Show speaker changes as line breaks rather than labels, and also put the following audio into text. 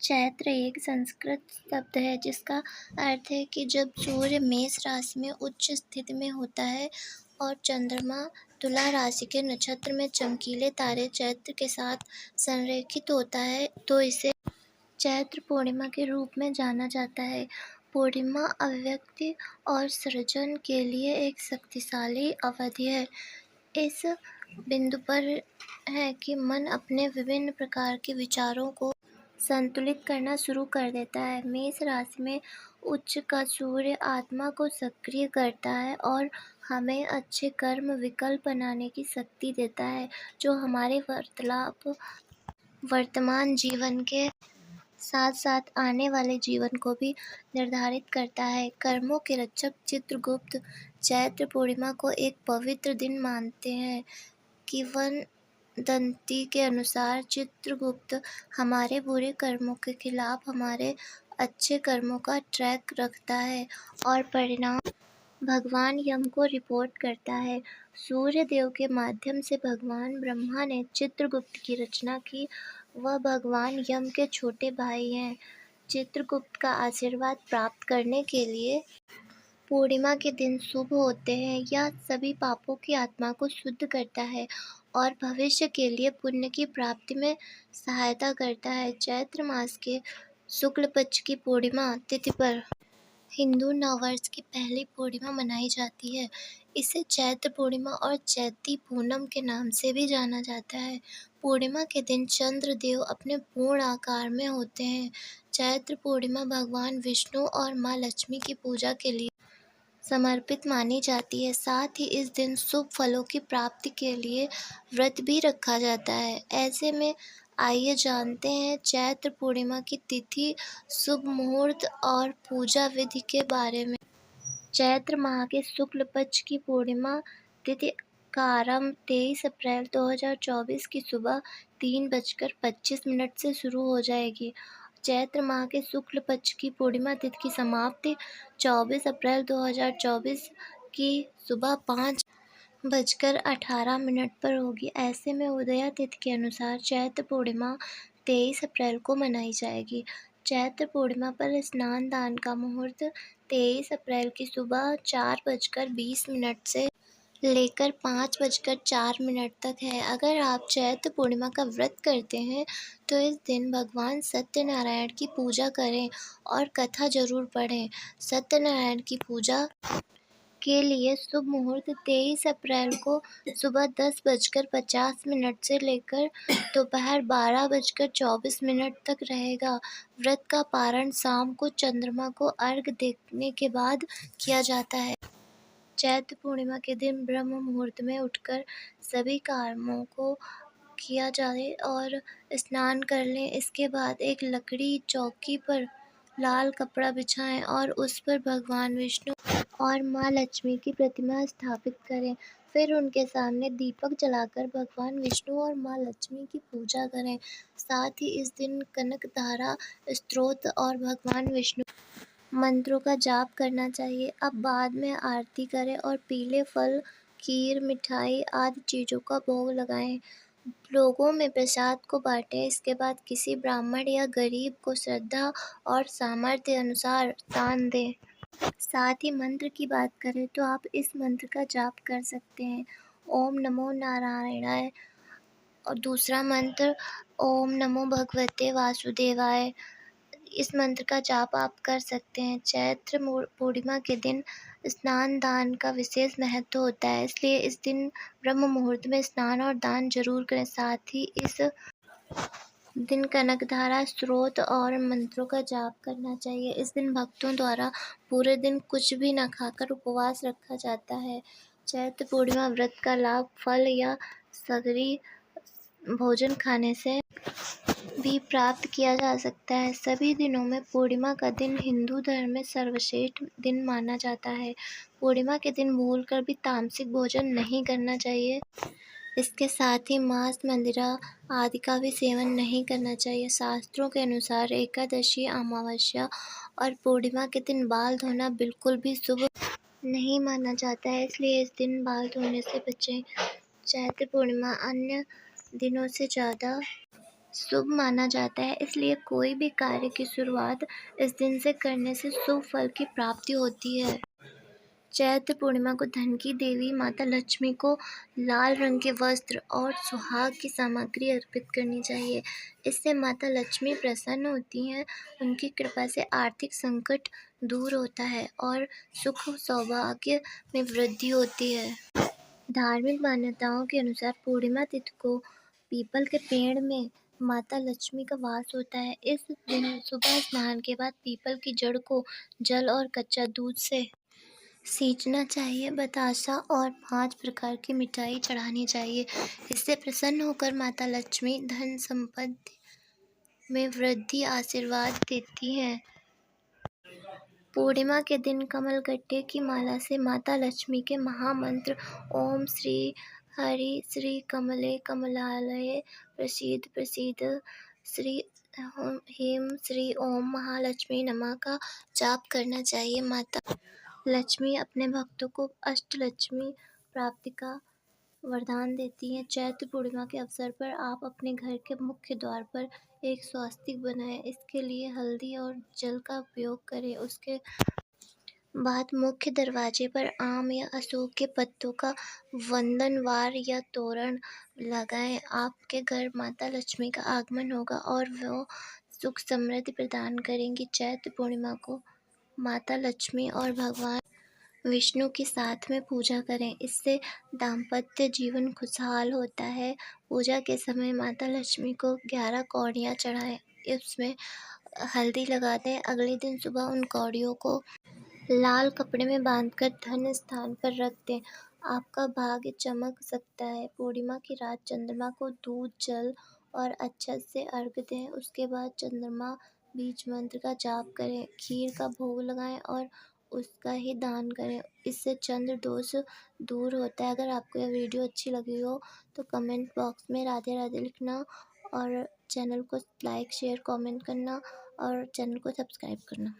चैत्र एक संस्कृत शब्द है जिसका अर्थ है कि जब सूर्य मेष राशि में उच्च स्थिति में होता है और चंद्रमा तुला राशि के नक्षत्र में चमकीले तारे चैत्र के साथ संरेखित होता है तो इसे चैत्र पूर्णिमा के रूप में जाना जाता है। पूर्णिमा अभिव्यक्ति और सृजन के लिए एक शक्तिशाली अवधि है। इस बिंदु पर है कि मन अपने विभिन्न प्रकार के विचारों को संतुलित करना शुरू कर देता है। मेष राशि में उच्च का सूर्य आत्मा को सक्रिय करता है और हमें अच्छे कर्म विकल्प बनाने की शक्ति देता है, जो हमारे वर्तमान जीवन के साथ साथ आने वाले जीवन को भी निर्धारित करता है। कर्मों के रक्षक चित्रगुप्त चैत्र पूर्णिमा को एक पवित्र दिन मानते हैं। किंवदंती के अनुसार चित्रगुप्त हमारे बुरे कर्मों के खिलाफ हमारे अच्छे कर्मों का ट्रैक रखता है और परिणाम भगवान यम को रिपोर्ट करता है। सूर्य देव के माध्यम से भगवान ब्रह्मा ने चित्रगुप्त की रचना की। वह भगवान यम के छोटे भाई हैं। चित्रगुप्त का आशीर्वाद प्राप्त करने के लिए पूर्णिमा के दिन शुभ होते हैं। यह सभी पापों की आत्मा को शुद्ध करता है और भविष्य के लिए पुण्य की प्राप्ति में सहायता करता है। चैत्र मास के शुक्ल पक्ष की पूर्णिमा तिथि पर हिंदू नववर्ष की पहली पूर्णिमा मनाई जाती है। इसे चैत्र पूर्णिमा और चैती पूनम के नाम से भी जाना जाता है। पूर्णिमा के दिन चंद्र देव अपने पूर्ण आकार में होते हैं। चैत्र पूर्णिमा भगवान विष्णु और माँ लक्ष्मी की पूजा के लिए समर्पित मानी जाती है। साथ ही इस दिन शुभ फलों की प्राप्ति के लिए व्रत भी रखा जाता है। ऐसे में आइए जानते हैं चैत्र पूर्णिमा की तिथि, शुभ मुहूर्त और पूजा विधि के बारे में। चैत्र माह के शुक्ल पक्ष की पूर्णिमा तिथि का आरंभ 23 अप्रैल 2024 की सुबह 3:25 से शुरू हो जाएगी। चैत्र माह के शुक्ल पक्ष की पूर्णिमा तिथि की समाप्ति 24 अप्रैल 2024 की सुबह 5:18 पर होगी। ऐसे में उदया तिथि के अनुसार चैत्र पूर्णिमा 23 अप्रैल को मनाई जाएगी। चैत्र पूर्णिमा पर स्नान दान का मुहूर्त 23 अप्रैल की सुबह 4:20 से लेकर 5:04 तक है। अगर आप चैत्र पूर्णिमा का व्रत करते हैं तो इस दिन भगवान सत्यनारायण की पूजा करें और कथा जरूर पढ़ें। सत्यनारायण की पूजा के लिए शुभ मुहूर्त 23 अप्रैल को सुबह 10:50 से लेकर दोपहर 12:24 तक रहेगा। व्रत का पारण शाम को चंद्रमा को अर्घ्य देने के बाद किया जाता है। चैत्र पूर्णिमा के दिन ब्रह्म मुहूर्त में उठकर सभी कर्मों को किया जाए और स्नान कर लें। इसके बाद एक लकड़ी चौकी पर लाल कपड़ा बिछाएं और उस पर भगवान विष्णु और माँ लक्ष्मी की प्रतिमा स्थापित करें। फिर उनके सामने दीपक जलाकर भगवान विष्णु और माँ लक्ष्मी की पूजा करें। साथ ही इस दिन कनकधारा स्तोत्र और भगवान विष्णु मंत्रों का जाप करना चाहिए। अब बाद में आरती करें और पीले फल, खीर, मिठाई आदि चीज़ों का भोग लगाएं। लोगों में प्रसाद को बांटें। इसके बाद किसी ब्राह्मण या गरीब को श्रद्धा और सामर्थ्य अनुसार दान दें। साथ ही मंत्र की बात करें तो आप इस मंत्र का जाप कर सकते हैं, ओम नमो नारायणाय, और दूसरा मंत्र ओम नमो भगवते वासुदेवाय। इस मंत्र का जाप आप कर सकते हैं। चैत्र पूर्णिमा के दिन स्नान दान का विशेष महत्व होता है, इसलिए इस दिन ब्रह्म मुहूर्त में स्नान और दान जरूर करें। साथ ही इस दिन कनकधारा स्तोत्र और मंत्रों का जाप करना चाहिए। इस दिन भक्तों द्वारा पूरे दिन कुछ भी न खाकर उपवास रखा जाता है। चैत्र पूर्णिमा व्रत का लाभ फल या सगरी भोजन खाने से भी प्राप्त किया जा सकता है। सभी दिनों में पूर्णिमा का दिन हिंदू धर्म में सर्वश्रेष्ठ दिन माना जाता है। पूर्णिमा के दिन भूलकर भी तामसिक भोजन नहीं करना चाहिए। इसके साथ ही मांस, मदिरा आदि का भी सेवन नहीं करना चाहिए। शास्त्रों के अनुसार एकादशी, अमावस्या और पूर्णिमा के दिन बाल धोना बिल्कुल भी शुभ नहीं माना जाता है, इसलिए इस दिन बाल धोने से बचें। चैत्र पूर्णिमा अन्य दिनों से ज़्यादा शुभ माना जाता है, इसलिए कोई भी कार्य की शुरुआत इस दिन से करने से शुभ फल की प्राप्ति होती है। चैत्र पूर्णिमा को धन की देवी माता लक्ष्मी को लाल रंग के वस्त्र और सुहाग की सामग्री अर्पित करनी चाहिए। इससे माता लक्ष्मी प्रसन्न होती हैं, उनकी कृपा से आर्थिक संकट दूर होता है और सुख सौभाग्य में वृद्धि होती है। धार्मिक मान्यताओं के अनुसार पूर्णिमा तिथि को पीपल के पेड़ में माता लक्ष्मी का वास होता है। इस दिन सुबह स्नान के बाद पीपल की जड़ को जल और कच्चा दूध से सींचना चाहिए। बतासा और 5 प्रकार की मिठाई चढ़ानी चाहिए। इससे प्रसन्न होकर माता लक्ष्मी धन संपत्ति में वृद्धि आशीर्वाद देती हैं। पूर्णिमा के दिन कमलगट्टे की माला से माता लक्ष्मी के महामंत्र ओम श्री हरि श्री कमले कमलालये प्रसीद प्रसीद श्री ह्रीं श्री ओम महालक्ष्मी नमः का जाप करना चाहिए। माता लक्ष्मी अपने भक्तों को अष्टलक्ष्मी प्राप्ति का वरदान देती हैं। चैत्र पूर्णिमा के अवसर पर आप अपने घर के मुख्य द्वार पर एक स्वास्तिक बनाएं। इसके लिए हल्दी और जल का उपयोग करें। उसके बाद मुख्य दरवाजे पर आम या अशोक के पत्तों का वंदनवार या तोरण लगाएं। आपके घर माता लक्ष्मी का आगमन होगा और वो सुख समृद्धि प्रदान करेंगी। चैत्र पूर्णिमा को माता लक्ष्मी और भगवान विष्णु के साथ में पूजा करें, इससे दाम्पत्य जीवन खुशहाल होता है। पूजा के समय माता लक्ष्मी को 11 कौड़ियाँ चढ़ाएं, इसमें हल्दी लगा दें। अगले दिन सुबह उन कौड़ियों को लाल कपड़े में बांधकर धन स्थान पर रख दें, आपका भाग्य चमक सकता है। पूर्णिमा की रात चंद्रमा को दूध जल और अक्षत से अर्घ्य दें। उसके बाद चंद्रमा बीज मंत्र का जाप करें, खीर का भोग लगाएं और उसका ही दान करें। इससे चंद्र दोष दूर होता है। अगर आपको यह वीडियो अच्छी लगी हो तो कमेंट बॉक्स में राधे राधे लिखना और चैनल को लाइक शेयर कमेंट करना और चैनल को सब्सक्राइब करना।